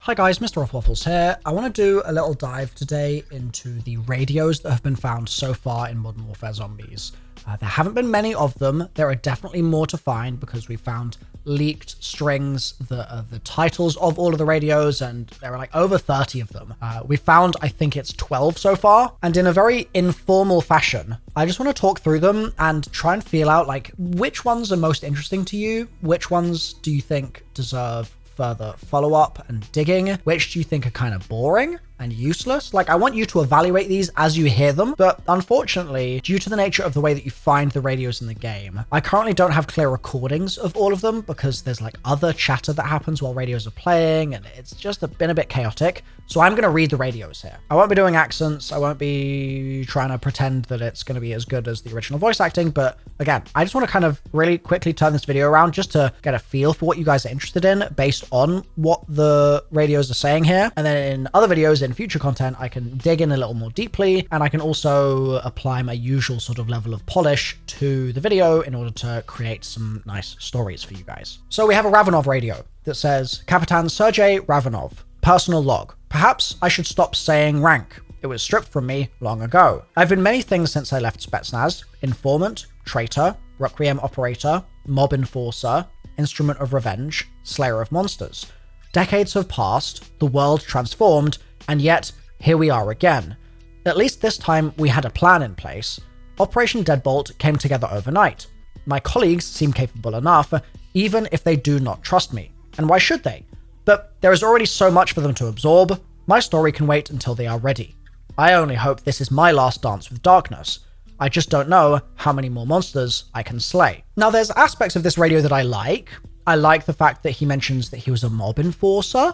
Hi guys, MrRoflWaffles here. I want to do a little dive today into the radios that have been found so far in Modern Warfare Zombies. There haven't been many of them. There are definitely more to find because we found leaked strings that are the titles of all of the radios, and there are like over 30 of them. We found, I think it's 12 so far, and in a very informal fashion, I just want to talk through them and try and feel out like which ones are most interesting to you, which ones do you think deserve further follow-up and digging, which do you think are kind of boring and useless. Like, I want you to evaluate these as you hear them, but unfortunately, due to the nature of the way that you find the radios in the game, I currently don't have clear recordings of all of them because there's like other chatter that happens while radios are playing, and it's just been a bit chaotic. So I'm going to read the radios here. I won't be doing accents. I won't be trying to pretend that it's going to be as good as the original voice acting, but again, I just want to kind of really quickly turn this video around just to get a feel for what you guys are interested in based on what the radios are saying here. And then in other videos, in future content, I can dig in a little more deeply, and I can also apply my usual sort of level of polish to the video in order to create some nice stories for you guys. So we have a Ravenov radio that says, Kapitan Sergei Ravenov, personal log. Perhaps I should stop saying rank. It was stripped from me long ago. I've been many things since I left Spetsnaz: informant, traitor, requiem operator, mob enforcer, instrument of revenge, slayer of monsters. Decades have passed, the world transformed, and yet here we are again. At least this time we had a plan in place. Operation Deadbolt came together overnight. My colleagues seem capable enough, even if they do not trust me. And why should they? But there is already so much for them to absorb. My story can wait until they are ready. I only hope this is my last dance with darkness. I just don't know how many more monsters I can slay. Now, there's aspects of this radio that I like. I like the fact that he mentions that he was a mob enforcer.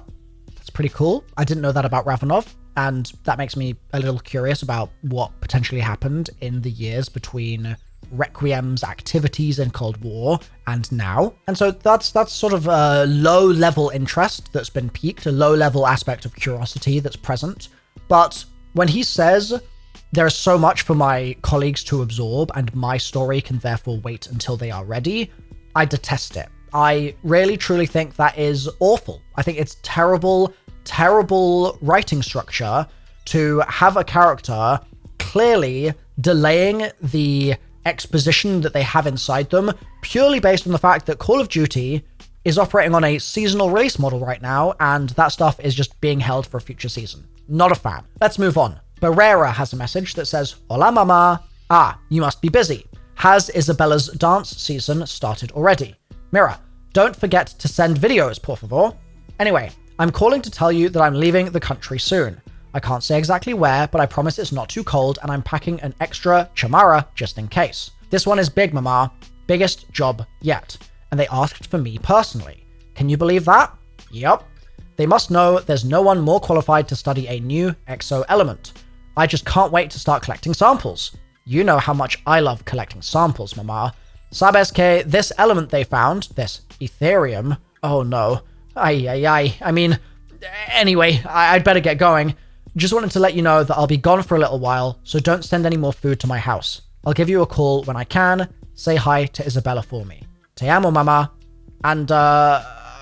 That's pretty cool. I didn't know that about Ravenov, and that makes me a little curious about what potentially happened in the years between Requiem's activities in Cold War and now. And so that's sort of a low-level interest that's been piqued, a low-level aspect of curiosity that's present. But when he says there's so much for my colleagues to absorb and my story can therefore wait until they are ready, I detest it. I really truly think that is awful. I think it's terrible, terrible writing structure to have a character clearly delaying the exposition that they have inside them purely based on the fact that Call of Duty is operating on a seasonal release model right now, and that stuff is just being held for a future season. Not a fan. Let's move on. Barrera has a message that says, Hola mama. Ah, you must be busy. Has Isabella's dance season started already? Mira, don't forget to send videos, por favor. Anyway, I'm calling to tell you that I'm leaving the country soon. I can't say exactly where, but I promise it's not too cold, and I'm packing an extra chamara just in case. This one is big, mama. Biggest job yet. And they asked for me personally. Can you believe that? Yup. They must know there's no one more qualified to study a new exo element. I just can't wait to start collecting samples. You know how much I love collecting samples, mama. Sabes que this element they found, this Ethereum, oh no. I mean, anyway, I'd better get going. Just wanted to let you know that I'll be gone for a little while, so don't send any more food to my house. I'll give you a call when I can. Say hi to Isabella for me. Te amo, mama. And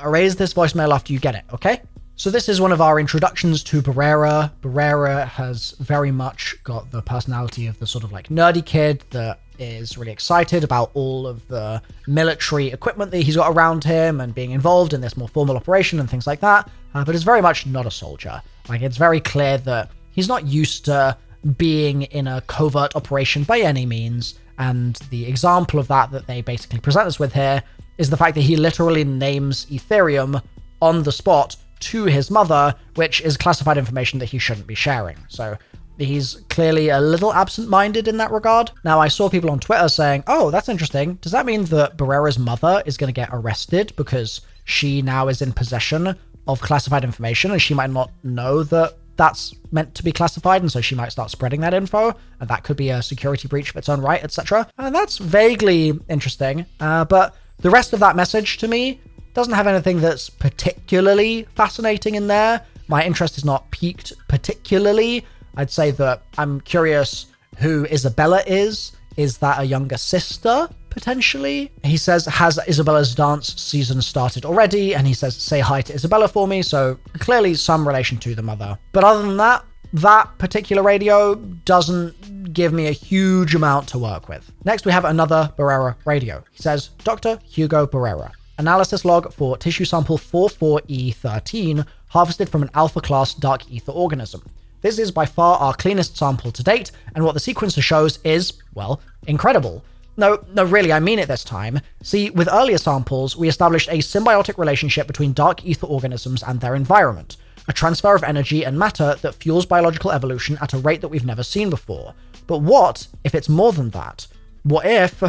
erase this voicemail after you get it, okay? So this is one of our introductions to Barrera. Barrera has very much got the personality of the sort of like nerdy kid that is really excited about all of the military equipment that he's got around him and being involved in this more formal operation and things like that, but is very much not a soldier. Like, it's very clear that he's not used to being in a covert operation by any means, and the example of that they basically present us with here is the fact that he literally names Ethereum on the spot to his mother, which is classified information that he shouldn't be sharing. So he's clearly a little absent-minded in that regard. Now, I saw people on Twitter saying, oh, that's interesting. Does that mean that Barrera's mother is going to get arrested because she now is in possession of classified information and she might not know that that's meant to be classified, and so she might start spreading that info, and that could be a security breach of its own right, etc. And that's vaguely interesting, but the rest of that message to me doesn't have anything that's particularly fascinating in there. My interest is not piqued particularly. I'd say that I'm curious who Isabella is. Is that a younger sister, potentially. He says, has Isabella's dance season started already? And he says, say hi to Isabella for me. So clearly some relation to the mother. But other than that, that particular radio doesn't give me a huge amount to work with. Next, we have another Barrera radio. He says, Dr. Hugo Barrera. Analysis log for tissue sample 44E13, harvested from an alpha class dark ether organism. This is by far our cleanest sample to date, and what the sequencer shows is, well, incredible. No, really, I mean it this time. See, with earlier samples, we established a symbiotic relationship between dark ether organisms and their environment, a transfer of energy and matter that fuels biological evolution at a rate that we've never seen before. But what if it's more than that? What if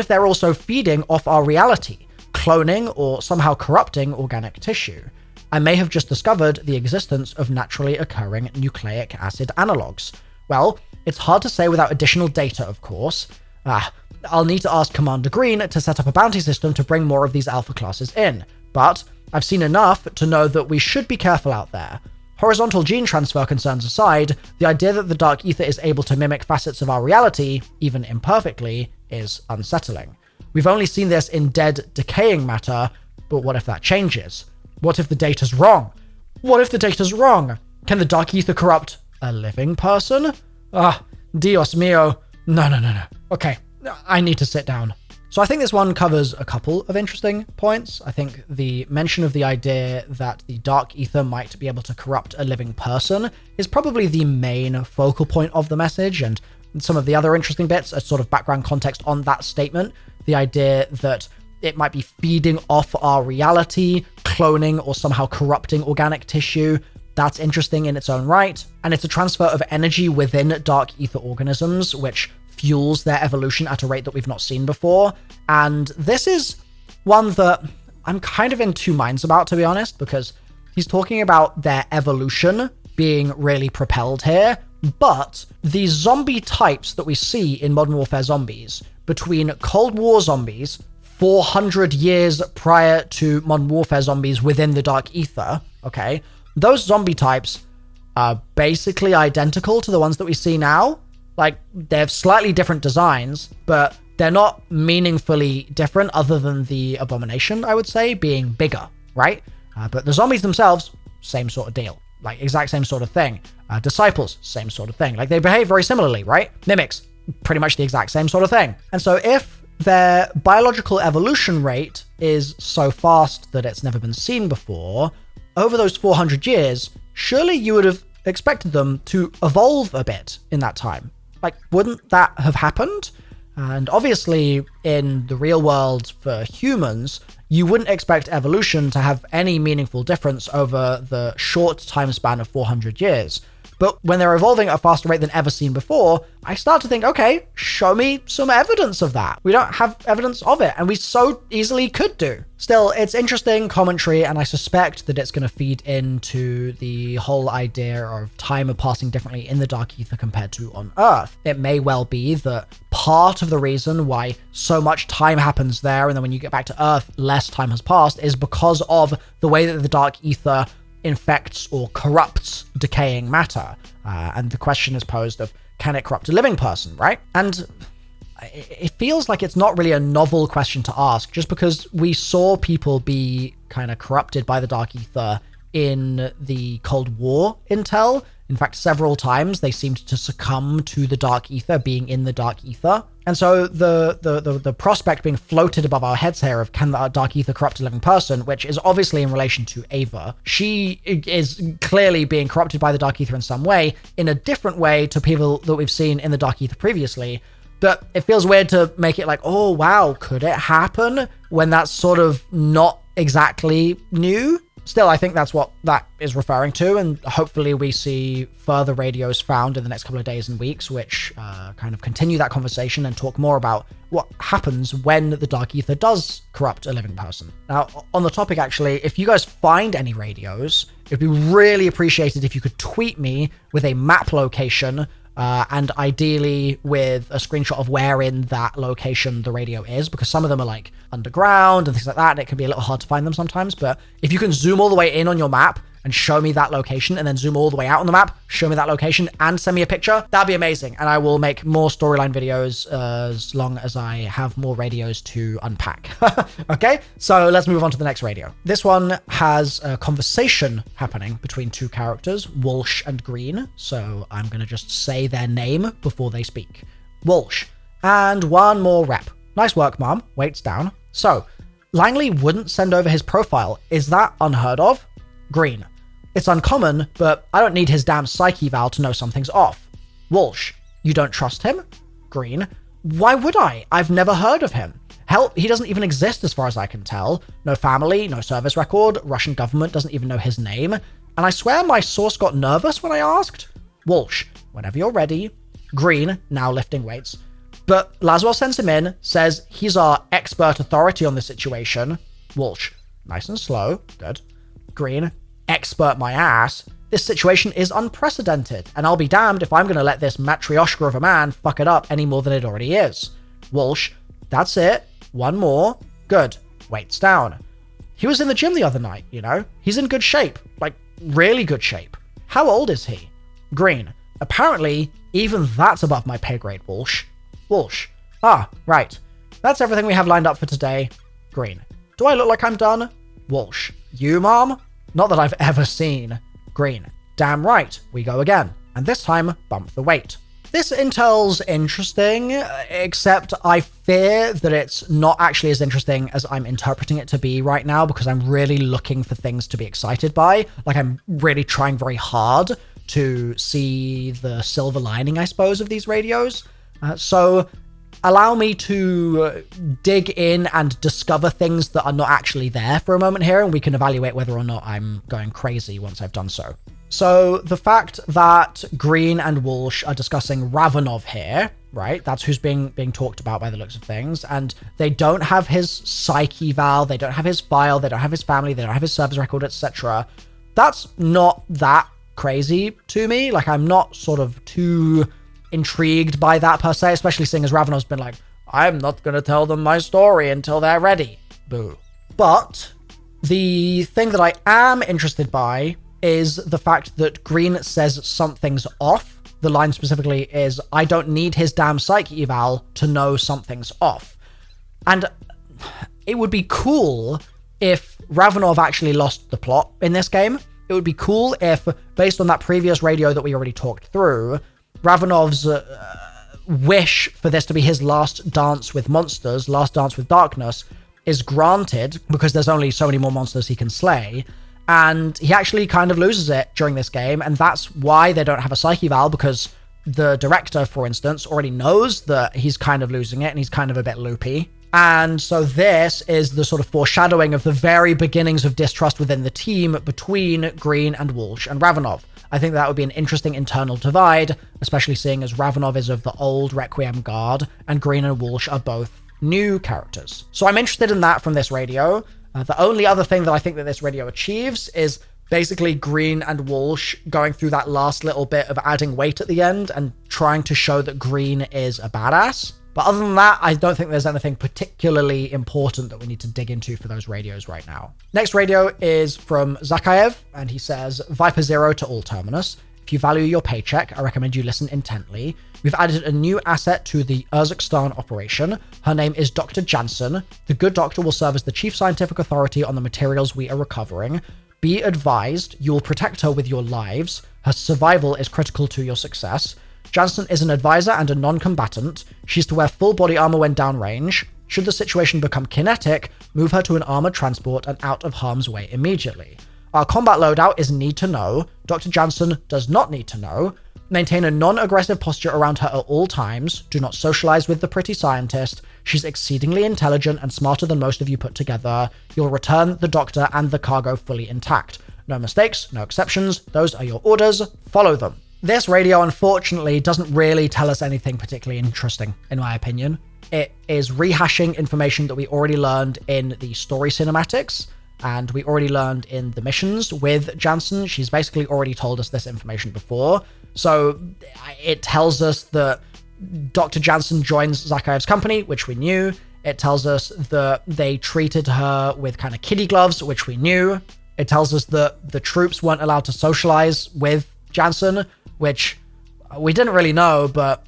they're also feeding off our reality, cloning or somehow corrupting organic tissue? I may have just discovered the existence of naturally occurring nucleic acid analogs. Well, it's hard to say without additional data, of course. I'll need to ask Commander Greene to set up a bounty system to bring more of these alpha classes in, but I've seen enough to know that we should be careful out there. Horizontal gene transfer concerns aside, the idea that the dark ether is able to mimic facets of our reality, even imperfectly, is unsettling. We've only seen this in dead, decaying matter, but what if that changes? What if the data's wrong? What if the data's wrong? Can the dark ether corrupt a living person? Dios mio. No. Okay, I need to sit down. So I think this one covers a couple of interesting points. I think the mention of the idea that the dark ether might be able to corrupt a living person is probably the main focal point of the message, and some of the other interesting bits are sort of background context on that statement. The idea that it might be feeding off our reality, cloning or somehow corrupting organic tissue. That's interesting in its own right. And it's a transfer of energy within dark ether organisms, which fuels their evolution at a rate that we've not seen before. And this is one that I'm kind of in two minds about, to be honest, because he's talking about their evolution being really propelled here. But the zombie types that we see in Modern Warfare Zombies, between Cold War zombies, 400 years prior to Modern Warfare zombies within the dark ether, okay, those zombie types are basically identical to the ones that we see now. Like, they have slightly different designs, but they're not meaningfully different other than the abomination, I would say, being bigger, right? But the zombies themselves, same sort of deal. Like, exact same sort of thing. Disciples, same sort of thing. Like, they behave very similarly, right? Mimics, pretty much the exact same sort of thing. And so if their biological evolution rate is so fast that it's never been seen before, over those 400 years, surely you would have expected them to evolve a bit in that time. Like, wouldn't that have happened? And obviously, in the real world for humans, you wouldn't expect evolution to have any meaningful difference over the short time span of 400 years. But when they're evolving at a faster rate than ever seen before, I start to think, okay, show me some evidence of that. We don't have evidence of it, and we so easily could do. Still, it's interesting commentary, and I suspect that it's going to feed into the whole idea of time passing differently in the dark ether compared to on Earth. It may well be that part of the reason why so much time happens there, and then when you get back to Earth, less time has passed, is because of the way that the dark ether infects or corrupts decaying matter. And the question is posed of, can it corrupt a living person, right? And it feels like it's not really a novel question to ask, just because we saw people be kind of corrupted by the dark ether in the Cold War intel. In fact, several times they seemed to succumb to the dark ether being in the dark ether. And so the prospect being floated above our heads here of, can the dark ether corrupt a living person, which is obviously in relation to Ava. She is clearly being corrupted by the dark ether in some way, in a different way to people that we've seen in the dark ether previously. But it feels weird to make it like, oh wow, could it happen, when that's sort of not exactly new? Still, I think that's what that is referring to, and hopefully we see further radios found in the next couple of days and weeks, which kind of continue that conversation and talk more about what happens when the dark ether does corrupt a living person. Now, on the topic, actually, if you guys find any radios, it'd be really appreciated if you could tweet me with a map location, and ideally with a screenshot of where in that location the radio is, because some of them are like underground and things like that, and it can be a little hard to find them sometimes. But if you can zoom all the way in on your map and show me that location and then zoom all the way out on the map, show me that location and send me a picture, that'd be amazing. And I will make more storyline videos as long as I have more radios to unpack. Okay, so let's move on to the next radio. This one has a conversation happening between two characters, Walsh and Greene. So I'm going to just say their name before they speak. Walsh. And one more rep. Nice work, Mom. Waits down. So, Langley wouldn't send over his profile. Is that unheard of? Greene. It's uncommon, but I don't need his damn psyche eval to know something's off. Walsh. You don't trust him? Greene. Why would I? I've never heard of him. Hell, he doesn't even exist as far as I can tell. No family, no service record, Russian government doesn't even know his name. And I swear my source got nervous when I asked. Walsh. Whenever you're ready. Greene, now lifting weights. But Laswell sends him in, says he's our expert authority on the situation. Walsh. Nice and slow. Good. Greene. Expert my ass. This situation is unprecedented, and I'll be damned if I'm going to let this matryoshka of a man fuck it up any more than it already is. Walsh. That's it. One more. Good. Weights down. He was in the gym the other night, you know? He's in good shape. Like, really good shape. How old is he? Greene. Apparently, even that's above my pay grade, Walsh. Walsh. Ah, right. That's everything we have lined up for today. Greene. Do I look like I'm done? Walsh. You, Mom? Not that I've ever seen. Greene. Damn right. We go again. And this time, bump the weight. This intel's interesting, except I fear that it's not actually as interesting as I'm interpreting it to be right now, because I'm really looking for things to be excited by. Like, I'm really trying very hard to see the silver lining, I suppose, of these radios. So allow me to dig in and discover things that are not actually there for a moment here, and we can evaluate whether or not I'm going crazy once I've done so. So the fact that Greene and Walsh are discussing Ravenov here, right? That's who's being talked about by the looks of things. And they don't have his psyche eval, they don't have his file, they don't have his family, they don't have his service record, etc. That's not that crazy to me. Like, I'm not sort of too intrigued by that per se, especially seeing as Ravenov's been like, I'm not going to tell them my story until they're ready. Boo. But the thing that I am interested by is the fact that Greene says something's off. The line specifically is, I don't need his damn psyche eval to know something's off. And it would be cool if Ravenov actually lost the plot in this game. It would be cool if, based on that previous radio that we already talked through, Ravenov's wish for this to be his last dance with monsters, last dance with darkness, is granted because there's only so many more monsters he can slay. And he actually kind of loses it during this game, and that's why they don't have a psyche eval, because the director, for instance, already knows that he's kind of losing it and he's kind of a bit loopy. And so this is the sort of foreshadowing of the very beginnings of distrust within the team between Greene and Walsh and Ravenov. I think that would be an interesting internal divide, especially seeing as Ravenov is of the old Requiem Guard and Greene and Walsh are both new characters. So I'm interested in that from this radio. The only other thing that I think that this radio achieves is basically Greene and Walsh going through that last little bit of adding weight at the end and trying to show that Greene is a badass. But other than that, I don't think there's anything particularly important that we need to dig into for those radios right now. Next radio is from Zakhaev, and he says, Viper Zero to all Terminus. If you value your paycheck, I recommend you listen intently. We've added a new asset to the Urzikstan operation. Her name is Dr. Jansen. The good doctor will serve as the chief scientific authority on the materials we are recovering. Be advised, you will protect her with your lives. Her survival is critical to your success. Jansen is an advisor and a non-combatant. She's to wear full body armor when downrange. Should the situation become kinetic, move her to an armored transport and out of harm's way immediately. Our combat loadout is need to know. Dr. Jansen does not need to know. Maintain a non-aggressive posture around her at all times. Do not socialize with the pretty scientist. She's exceedingly intelligent and smarter than most of you put together. You'll return the doctor and the cargo fully intact. No mistakes, no exceptions. Those are your orders. Follow them. This radio, unfortunately, doesn't really tell us anything particularly interesting, in my opinion. It is rehashing information that we already learned in the story cinematics, and we already learned in the missions with Jansen. She's basically already told us this information before. So it tells us that Dr. Jansen joins Zakhaev's company, which we knew. It tells us that they treated her with kind of kiddie gloves, which we knew. It tells us that the troops weren't allowed to socialize with Jansen, which we didn't really know, but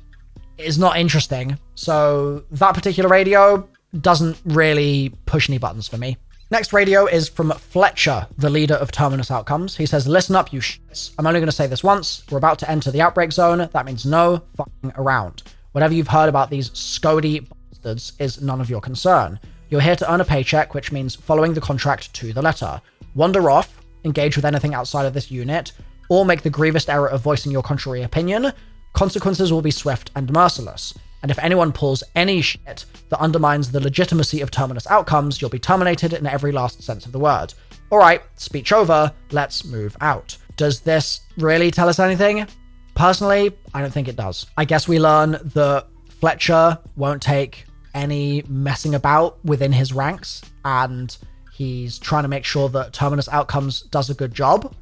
is not interesting. So that particular radio doesn't really push any buttons for me. Next radio is from Fletcher, the leader of Terminus Outcomes. He says, listen up, you shits. I'm only going to say this once. We're about to enter the outbreak zone. That means no fucking around. Whatever you've heard about these Scody bastards is none of your concern. You're here to earn a paycheck, which means following the contract to the letter. Wander off, engage with anything outside of this unit, or make the grievous error of voicing your contrary opinion. Consequences will be swift and merciless. And if anyone pulls any shit that undermines the legitimacy of Terminus Outcomes, you'll be terminated in every last sense of the word. Alright, speech over, let's move out. Does this really tell us anything? Personally, I don't think it does. I guess we learn that Fletcher won't take any messing about within his ranks, and he's trying to make sure that Terminus Outcomes does a good job,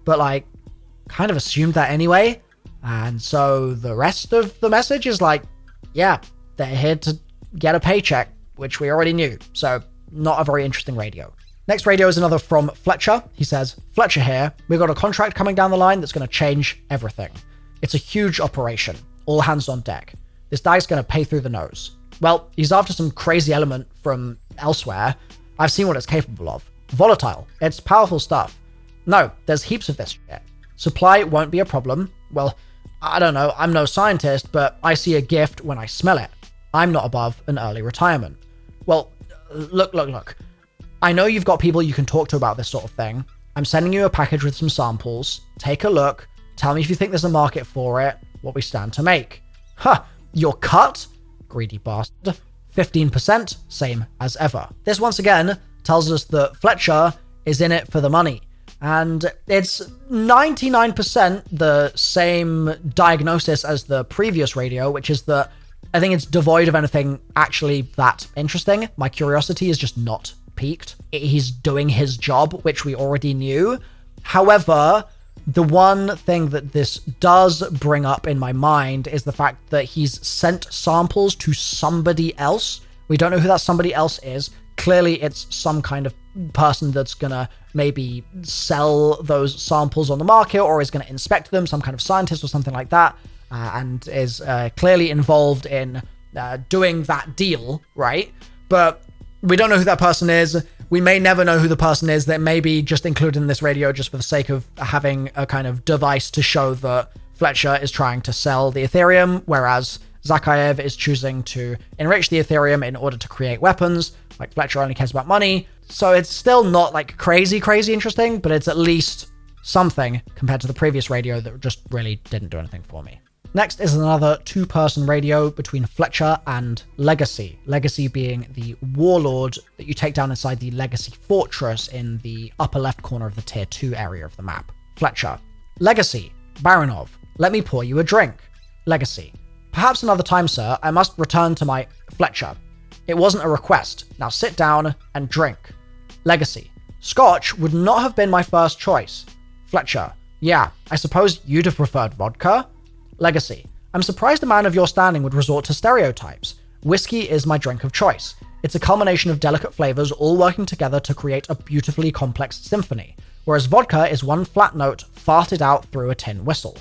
but like, kind of assumed that anyway. And so the rest of the message is like, yeah, they're here to get a paycheck, which we already knew. So not a very interesting radio. Next radio is another from Fletcher. He says, Fletcher here. We've got a contract coming down the line that's going to change everything. It's a huge operation. All hands on deck. This guy's going to pay through the nose. Well, he's after some crazy element from elsewhere. I've seen what it's capable of. Volatile. It's powerful stuff. No, there's heaps of this shit. Supply won't be a problem. Well, I don't know, I'm no scientist, but I see a gift when I smell it. I'm not above an early retirement. Well, look. I know you've got people you can talk to about this sort of thing. I'm sending you a package with some samples. Take a look. Tell me if you think there's a market for it, what we stand to make. Huh, your cut? Greedy bastard. 15%, same as ever. This once again tells us that Fletcher is in it for the money. And it's 99% the same diagnosis as the previous radio, which is that I think it's devoid of anything actually that interesting. My curiosity is just not piqued. He's doing his job, which we already knew. However, the one thing that this does bring up in my mind is the fact that he's sent samples to somebody else. We don't know who that somebody else is. Clearly, it's some kind of person that's gonna maybe sell those samples on the market or is gonna inspect them, some kind of scientist or something like that, and is clearly involved in doing that deal, right? But we don't know who that person is. We may never know who the person is. That may be just included in this radio just for the sake of having a kind of device to show that Fletcher is trying to sell the Ethereum, whereas Zakhaev is choosing to enrich the Ethereum in order to create weapons. Like, Fletcher only cares about money. So it's still not like crazy interesting, but it's at least something compared to the previous radio that just really didn't do anything for me. Next is another two-person radio between Fletcher and Legacy. Legacy being the warlord that you take down inside the Legacy Fortress in the upper left corner of the Tier 2 area of the map. Fletcher. Legacy. Barrera, let me pour you a drink. Legacy. Perhaps another time, sir. I must return to my... Fletcher. It wasn't a request. Now sit down and drink. Legacy. Scotch would not have been my first choice. Fletcher. Yeah, I suppose you'd have preferred vodka? Legacy. I'm surprised a man of your standing would resort to stereotypes. Whiskey is my drink of choice. It's a culmination of delicate flavors all working together to create a beautifully complex symphony, whereas vodka is one flat note farted out through a tin whistle.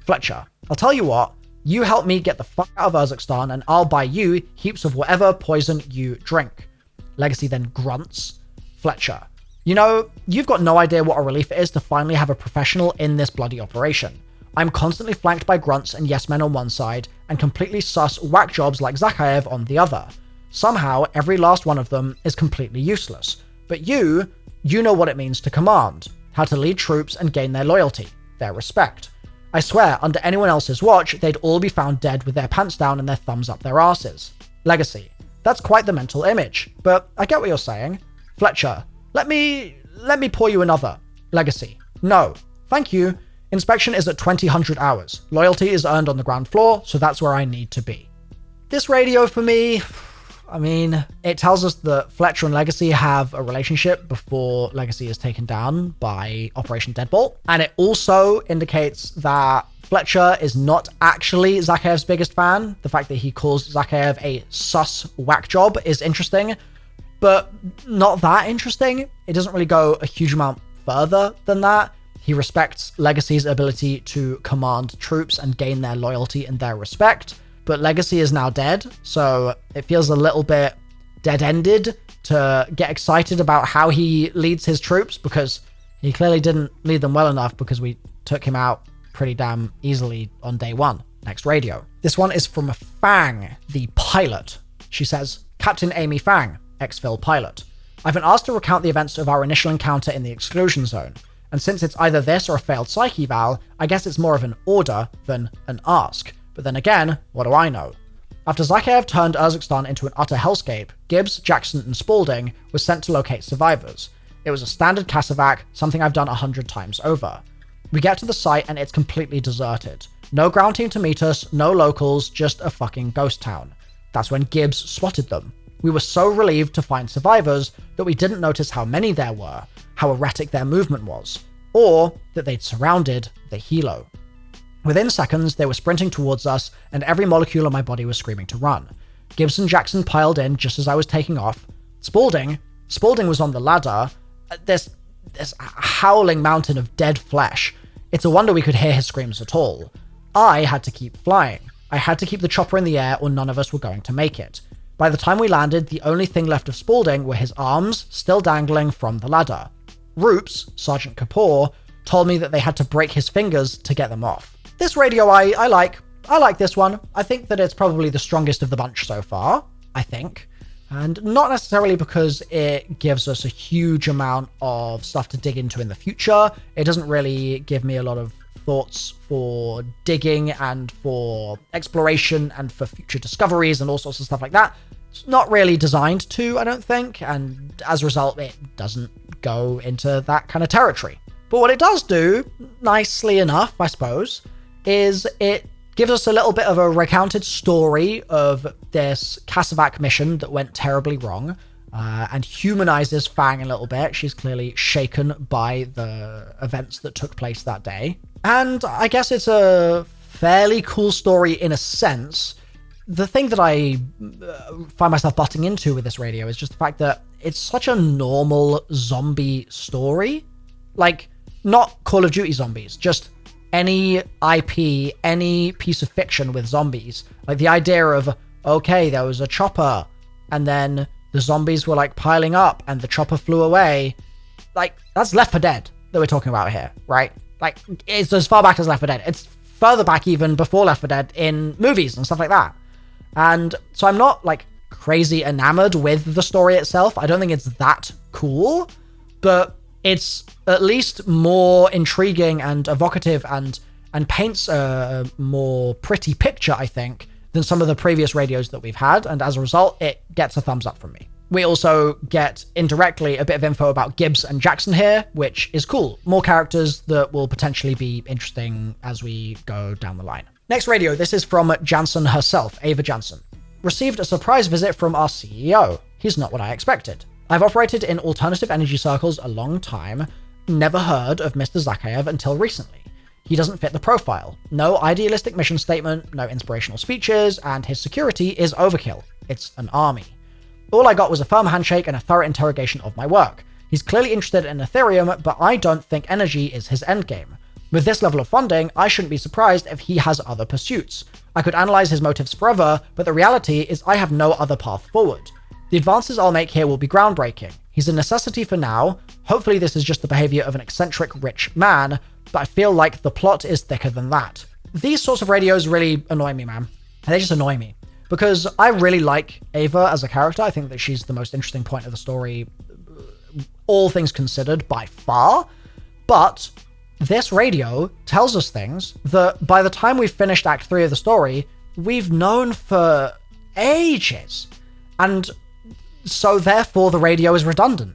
Fletcher. I'll tell you what, you help me get the fuck out of Urzikstan and I'll buy you heaps of whatever poison you drink. Legacy then grunts. Fletcher. You know, you've got no idea what a relief it is to finally have a professional in this bloody operation. I'm constantly flanked by grunts and yes men on one side, and completely sus whack jobs like Zakhaev on the other. Somehow, every last one of them is completely useless. But you know what it means to command, how to lead troops and gain their loyalty, their respect. I swear, under anyone else's watch, they'd all be found dead with their pants down and their thumbs up their asses. Legacy. That's quite the mental image, but I get what you're saying. Fletcher. Let me pour you another. Legacy. No. Thank you. Inspection is at 2000 hours. Loyalty is earned on the ground floor, so that's where I need to be. This radio for me, I mean, it tells us that Fletcher and Legacy have a relationship before Legacy is taken down by Operation Deadbolt. And it also indicates that Fletcher is not actually Zakhaev's biggest fan. The fact that he calls Zakhaev a sus whack job is interesting, but not that interesting. It doesn't really go a huge amount further than that. He respects Legacy's ability to command troops and gain their loyalty and their respect, but Legacy is now dead, so it feels a little bit dead-ended to get excited about how he leads his troops, because he clearly didn't lead them well enough, because we took him out pretty damn easily on day one. Next radio. This one is from Fang, the pilot. She says, Captain Amy Fang, exfil pilot. I've been asked to recount the events of our initial encounter in the exclusion zone, and since it's either this or a failed psyche eval, I guess it's more of an order than an ask. But then again, what do I know? After Zakhaev turned Urzikstan into an utter hellscape, Gibbs, Jackson, and Spaulding was sent to locate survivors. It was a standard Casevac, something I've done 100 times over. We get to the site and it's completely deserted. No ground team to meet us, no locals, just a fucking ghost town. That's when Gibbs spotted them. We were so relieved to find survivors that we didn't notice how many there were, how erratic their movement was, or that they'd surrounded the helo. Within seconds, they were sprinting towards us, and every molecule of my body was screaming to run. Gibbs and Jackson piled in just as I was taking off. Spaulding was on the ladder. This howling mountain of dead flesh. It's a wonder we could hear his screams at all. I had to keep flying. I had to keep the chopper in the air, or none of us were going to make it. By the time we landed, the only thing left of Spaulding were his arms, still dangling from the ladder. Roops, Sergeant Kapoor, told me that they had to break his fingers to get them off. This radio I like. I like this one. I think that it's probably the strongest of the bunch so far, I think. And not necessarily because it gives us a huge amount of stuff to dig into in the future. It doesn't really give me a lot of thoughts for digging and for exploration and for future discoveries and all sorts of stuff like that. It's not really designed to, I don't think, and as a result, it doesn't go into that kind of territory. But what it does do, nicely enough, I suppose, is it gives us a little bit of a recounted story of this Casevac mission that went terribly wrong, and humanizes Fang a little bit. She's clearly shaken by the events that took place that day. And I guess it's a fairly cool story in a sense. The thing that I find myself butting into with this radio is just the fact that it's such a normal zombie story. Like, not Call of Duty zombies, just any IP, any piece of fiction with zombies. Like the idea of, okay, there was a chopper, and then the zombies were like piling up, and the chopper flew away. Like, that's Left 4 Dead that we're talking about here, right? Like, it's as far back as Left 4 Dead. It's further back even before Left 4 Dead in movies and stuff like that. And so I'm not, like, crazy enamored with the story itself. I don't think it's that cool, but it's at least more intriguing and evocative and paints a more pretty picture, I think, than some of the previous radios that we've had. And as a result, it gets a thumbs up from me. We also get indirectly a bit of info about Gibbs and Jackson here, which is cool. More characters that will potentially be interesting as we go down the line. Next radio, this is from Jansen herself, Ava Jansen. Received a surprise visit from our CEO. He's not what I expected. I've operated in alternative energy circles a long time, never heard of Mr. Zakhaev until recently. He doesn't fit the profile. No idealistic mission statement, no inspirational speeches, and his security is overkill. It's an army. All I got was a firm handshake and a thorough interrogation of my work. He's clearly interested in Ethereum, but I don't think energy is his endgame. With this level of funding, I shouldn't be surprised if he has other pursuits. I could analyze his motives forever, but the reality is I have no other path forward. The advances I'll make here will be groundbreaking. He's a necessity for now. Hopefully this is just the behavior of an eccentric rich man, but I feel like the plot is thicker than that. These sorts of radios really annoy me, man. They just annoy me. Because I really like Ava as a character. I think that she's the most interesting point of the story, all things considered, by far. But this radio tells us things that by the time we've finished Act 3 of the story, we've known for ages. And so therefore the radio is redundant.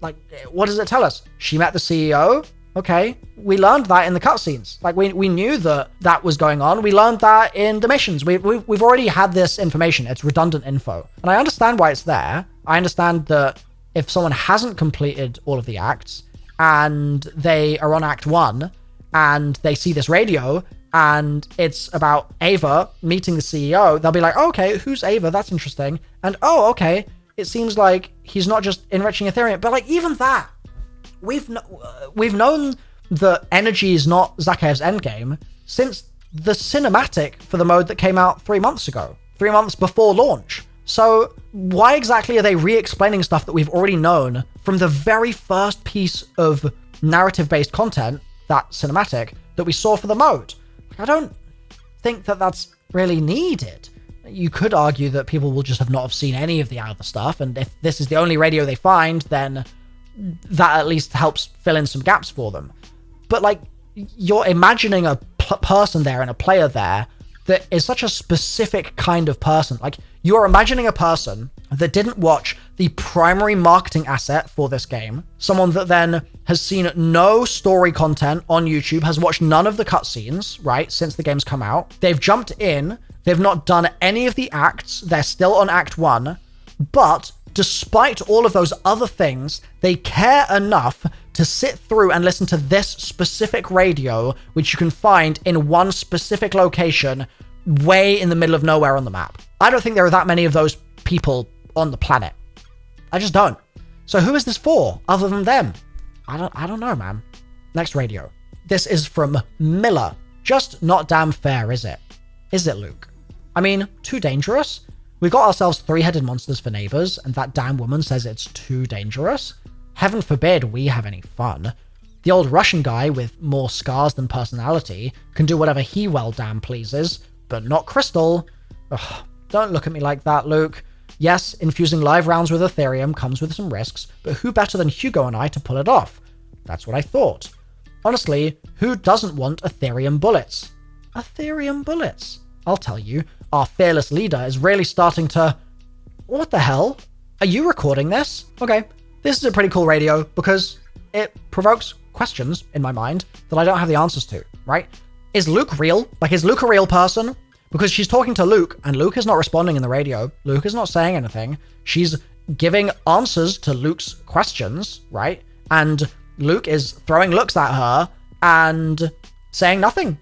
Like, what does it tell us? She met the CEO? Okay, we learned that in the cutscenes. Like, we knew that was going on. We learned that in the missions. We've already had this information. It's redundant info. And I understand why it's there. I understand that if someone hasn't completed all of the acts, and they are on Act 1, and they see this radio, and it's about Ava meeting the CEO, they'll be like, oh, okay, who's Ava? That's interesting. And, oh, okay, it seems like he's not just enriching Ethereum. But, like, even that, we've known that energy is not Zakhaev's endgame since the cinematic for the mode that came out 3 months ago, 3 months before launch. So why exactly are they re-explaining stuff that we've already known from the very first piece of narrative-based content, that cinematic, that we saw for the mode? I don't think that that's really needed. You could argue that people will just have not have seen any of the other stuff, and if this is the only radio they find, then that at least helps fill in some gaps for them. But like, you're imagining a person there and a player there that is such a specific kind of person. Like, you're imagining a person that didn't watch the primary marketing asset for this game, someone that then has seen no story content on YouTube, has watched none of the cutscenes, right, since the game's come out. They've jumped in, they've not done any of the acts, they're still on Act 1, but despite all of those other things, they care enough to sit through and listen to this specific radio, which you can find in one specific location way in the middle of nowhere on the map. I don't think there are that many of those people on the planet. I just don't. So who is this for, other than them? I don't know, man. Next radio. This is from Miller. Just not damn fair, is it? Is it, Luke? I mean, too dangerous? We got ourselves 3-headed monsters for neighbors, and that damn woman says it's too dangerous. Heaven forbid we have any fun. The old Russian guy with more scars than personality can do whatever he well damn pleases, but not Crystal. Ugh, don't look at me like that, Luke. Yes, infusing live rounds with Ethereum comes with some risks, but who better than Hugo and I to pull it off? That's what I thought. Honestly, who doesn't want Ethereum bullets? Ethereum bullets? I'll tell you, our fearless leader is really starting to... What the hell? Are you recording this? Okay, this is a pretty cool radio because it provokes questions in my mind that I don't have the answers to, right? Is Luke real? Like, is Luke a real person? Because she's talking to Luke, and Luke is not responding in the radio. Luke is not saying anything. She's giving answers to Luke's questions, right? And Luke is throwing looks at her and saying nothing.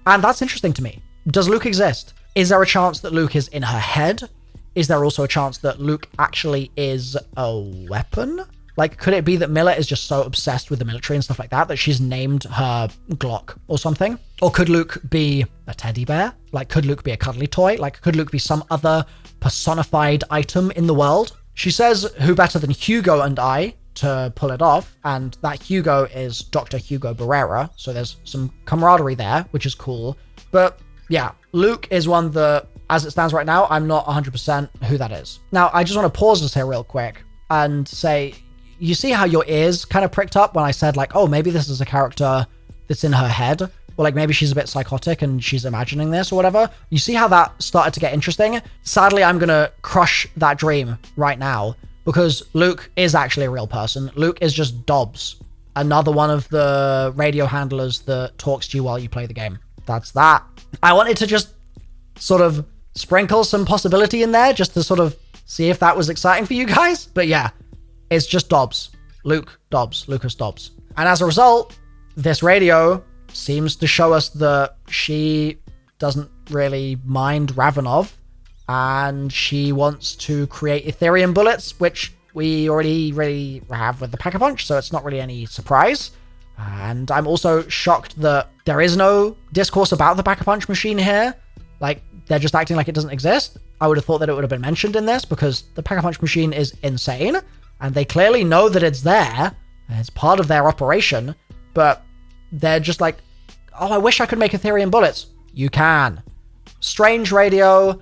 And that's interesting to me. Does Luke exist? Is there a chance that Luke is in her head? Is there also a chance that Luke actually is a weapon? Like, could it be that Miller is just so obsessed with the military and stuff like that she's named her Glock or something? Or could Luke be a teddy bear? Like, could Luke be a cuddly toy? Like, could Luke be some other personified item in the world? She says, who better than Hugo and I to pull it off? And that Hugo is Dr. Hugo Barrera. So there's some camaraderie there, which is cool. But yeah, Luke is one that, as it stands right now, I'm not 100% who that is. Now, I just want to pause this here real quick and say, you see how your ears kind of pricked up when I said, like, oh, maybe this is a character that's in her head, or like maybe she's a bit psychotic and she's imagining this or whatever. You see how that started to get interesting? Sadly, I'm going to crush that dream right now because Luke is actually a real person. Luke is just Dobbs, another one of the radio handlers that talks to you while you play the game. That's that. I wanted to just sort of sprinkle some possibility in there just to sort of see if that was exciting for you guys. But yeah, it's just Dobbs. Luke Dobbs. Lucas Dobbs. And as a result, this radio seems to show us that she doesn't really mind Ravenov, and she wants to create Ethereum bullets, which we already really have with the Pack-a-Punch, so it's not really any surprise. And I'm also shocked that there is no discourse about the Pack-a-Punch machine here. Like, they're just acting like it doesn't exist. I would have thought that it would have been mentioned in this because the Pack-a-Punch machine is insane. And they clearly know that it's there, and it's part of their operation, but they're just like, oh, I wish I could make Ethereum bullets. You can. Strange radio,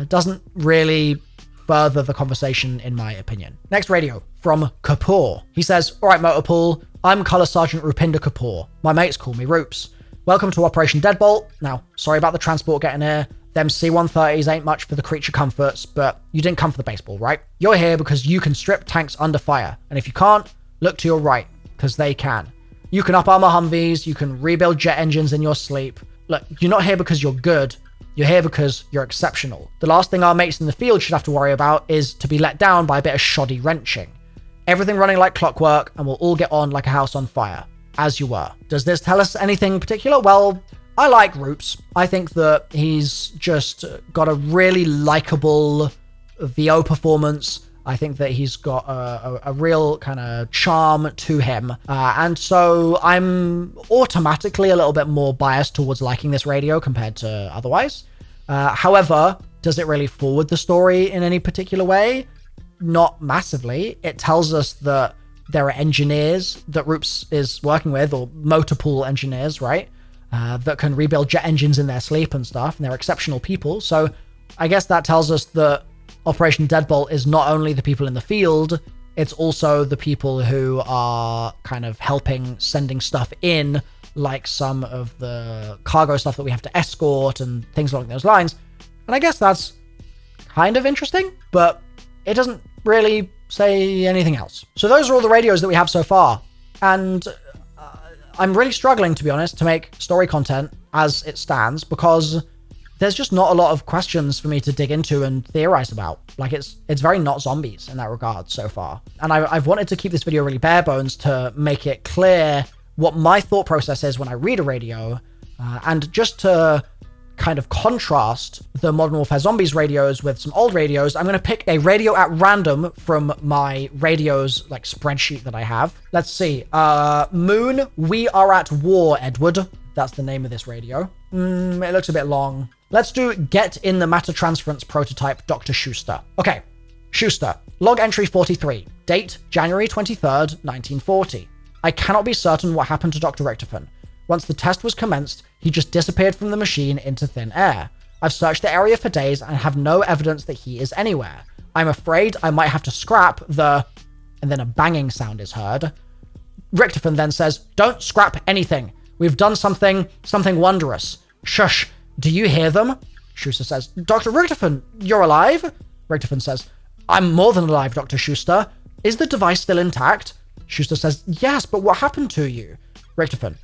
doesn't really further the conversation, in my opinion. Next radio, from Kapoor. He says, all right, Motorpool, I'm Colour Sergeant Rupinder Kapoor. My mates call me Roops. Welcome to Operation Deadbolt. Now, sorry about the transport getting here. Them C-130s ain't much for the creature comforts, but you didn't come for the baseball, right? You're here because you can strip tanks under fire. And if you can't, look to your right, because they can. You can up-armor Humvees, you can rebuild jet engines in your sleep. Look, you're not here because you're good. You're here because you're exceptional. The last thing our mates in the field should have to worry about is to be let down by a bit of shoddy wrenching. Everything running like clockwork, and we'll all get on like a house on fire, as you were. Does this tell us anything particular? Well, I like Roops. I think that he's just got a really likable VO performance. I think that he's got a real kind of charm to him. And so I'm automatically a little bit more biased towards liking this radio compared to otherwise. However, does it really forward the story in any particular way? Not massively. It tells us that there are engineers that Roops is working with, or motor pool engineers, right? That can rebuild jet engines in their sleep and stuff, and they're exceptional people. So I guess that tells us that Operation Deadbolt is not only the people in the field, it's also the people who are kind of helping sending stuff in, like some of the cargo stuff that we have to escort and things along those lines. And I guess that's kind of interesting, but it doesn't really say anything else. So those are all the radios that we have so far. And I'm really struggling, to be honest, to make story content as it stands, because there's just not a lot of questions for me to dig into and theorize about. Like, it's very not zombies in that regard so far. And I've wanted to keep this video really bare bones to make it clear what my thought process is when I read a radio, and just to kind of contrast the Modern Warfare Zombies radios with some old radios, I'm going to pick a radio at random from my radios like spreadsheet that I have. Let's see. Moon, we are at war, Edward. That's the name of this radio. It looks a bit long. Let's do get in the matter transference prototype, Dr. Schuster. Okay, Schuster, log entry 43, date January 23rd, 1940. I cannot be certain what happened to Dr. Richtofen. Once the test was commenced, he just disappeared from the machine into thin air. I've searched the area for days and have no evidence that he is anywhere. I'm afraid I might have to scrap the... And then a banging sound is heard. Richtofen then says, don't scrap anything. We've done something wondrous. Shush. Do you hear them? Schuster says, Dr. Richtofen, you're alive? Richtofen says, I'm more than alive, Dr. Schuster. Is the device still intact? Schuster says, yes, but what happened to you? Richtofen,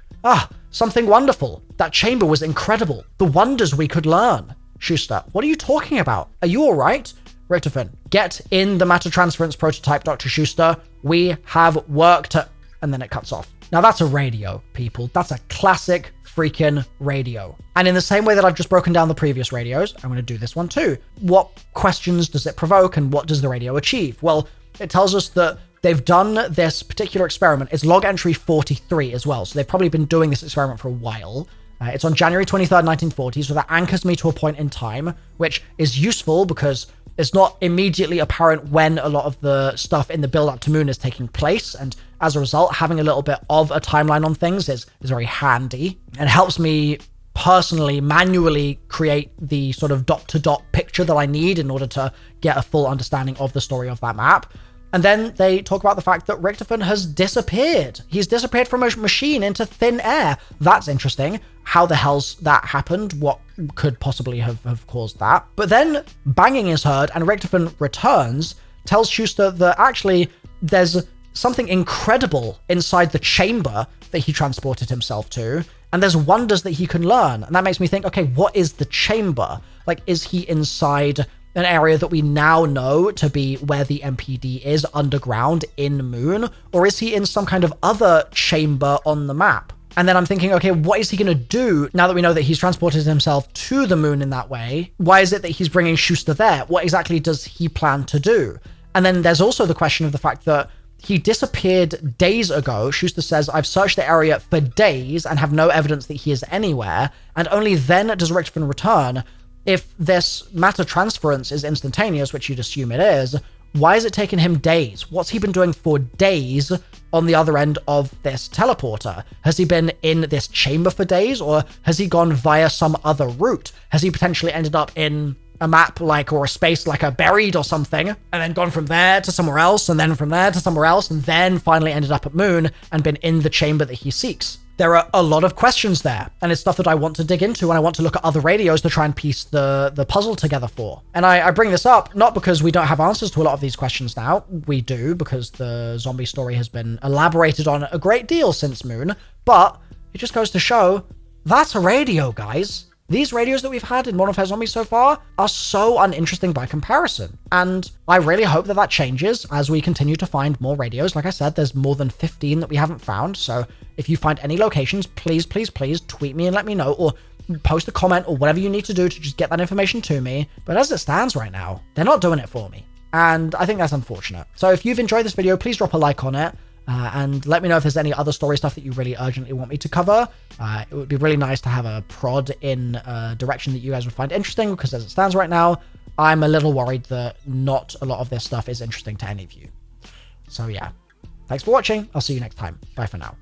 something wonderful. That chamber was incredible. The wonders we could learn. Schuster, what are you talking about? Are you all right? Richtofen, get in the matter transference prototype, Dr. Schuster. We have work to... And then it cuts off. Now that's a radio, people. That's a classic freaking radio. And in the same way that I've just broken down the previous radios, I'm going to do this one too. What questions does it provoke and what does the radio achieve? Well, it tells us that they've done this particular experiment. It's log entry 43 as well. So they've probably been doing this experiment for a while. It's on January 23rd, 1940. So that anchors me to a point in time, which is useful because it's not immediately apparent when a lot of the stuff in the build-up to Moon is taking place, and as a result, having a little bit of a timeline on things is very handy and helps me personally, manually create the sort of dot-to-dot picture that I need in order to get a full understanding of the story of that map. And then they talk about the fact that Richtofen has disappeared. He's disappeared from a machine into thin air. That's interesting. How the hell's that happened? What could possibly have caused that? But then banging is heard and Richtofen returns, tells Schuster that actually there's something incredible inside the chamber that he transported himself to, and there's wonders that he can learn. And that makes me think, okay, what is the chamber? Like, is he inside an area that we now know to be where the MPD is underground in Moon, or is he in some kind of other chamber on the map? And then I'm thinking, okay, what is he going to do now that we know that he's transported himself to the Moon in that way? Why is it that he's bringing Schuster there? What exactly does he plan to do? And then there's also the question of the fact that he disappeared days ago. Schuster says, I've searched the area for days and have no evidence that he is anywhere. And only then does Richtofen return. If this matter transference is instantaneous, which you'd assume it is, why has it taken him days? What's he been doing for days on the other end of this teleporter? Has he been in this chamber for days, or has he gone via some other route? Has he potentially ended up in a map like, or a space like a buried or something, and then gone from there to somewhere else, and then from there to somewhere else, and then finally ended up at Moon and been in the chamber that he seeks? There are a lot of questions there, and it's stuff that I want to dig into, and I want to look at other radios to try and piece the puzzle together for. And I bring this up not because we don't have answers to a lot of these questions now. We do, because the zombie story has been elaborated on a great deal since Moon, but it just goes to show that's a radio, guys. These radios that we've had in Modern Warfare Zombies so far are so uninteresting by comparison. And I really hope that that changes as we continue to find more radios. Like I said, there's more than 15 that we haven't found. So if you find any locations, please, please, please tweet me and let me know, or post a comment or whatever you need to do to just get that information to me. But as it stands right now, they're not doing it for me. And I think that's unfortunate. So if you've enjoyed this video, please drop a like on it. And let me know if there's any other story stuff that you really urgently want me to cover. It would be really nice to have a prod in a direction that you guys would find interesting, because as it stands right now, I'm a little worried that not a lot of this stuff is interesting to any of you. So yeah, thanks for watching. I'll see you next time. Bye for now.